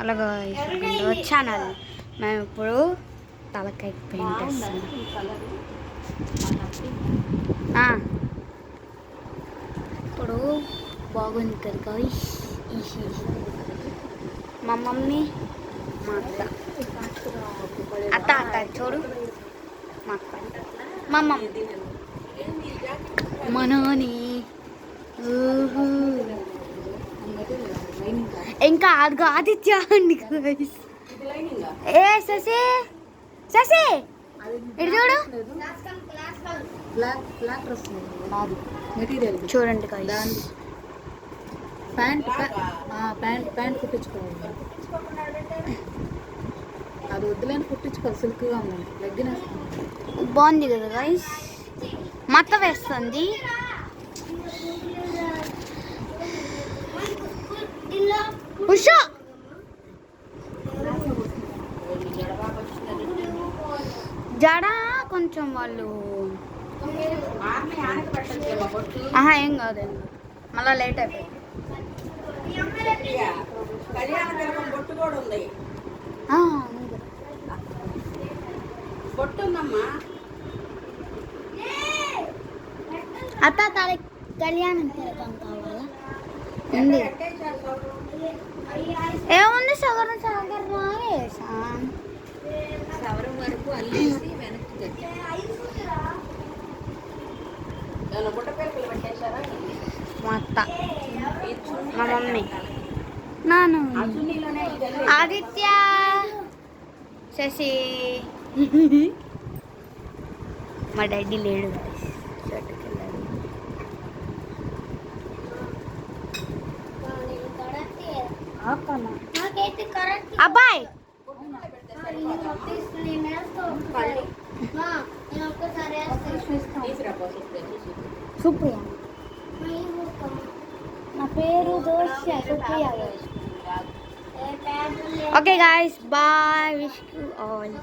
అలాగా వచ్చాను. మేము ఇప్పుడు తలకాయ పెయింట్ వేస్తున్నాం. ఇప్పుడు బాగుంది కదా మా మమ్మీ మా అత్త అత్త చూడు మా అత్త మా మమ్మీ మా నాని ఇంకా అదిగో ఆదిత్య అండి. ఏ శశి శశి ఇటు చూడు చూడండి ప్యాంట్ కుట్టించుకోవాలి. అది వద్దులేని కుట్టించుకోవాలి. సిల్క్గా ఉంది. లెగ్గిన్ బాగుంది కదా గైస్. మత వేస్తుంది. ఉషా జడ కొంచెం వాళ్ళు ఏం కాదండి, మళ్ళీ లేట్ అయిపోయింది. అత్త తాళి కళ్యాణం తిరగం కావాలా? ఏముంది సగరం సగరం సవరం వరకు అల్లేసి వెనక్కి మా అత్త మా మమ్మీ నాను ఆదిత్య శశి మా డాడీ లేడు అబ్బాయి సుప్రియ నా పేరు దోష Supriya. Okay guys bye, wish you all.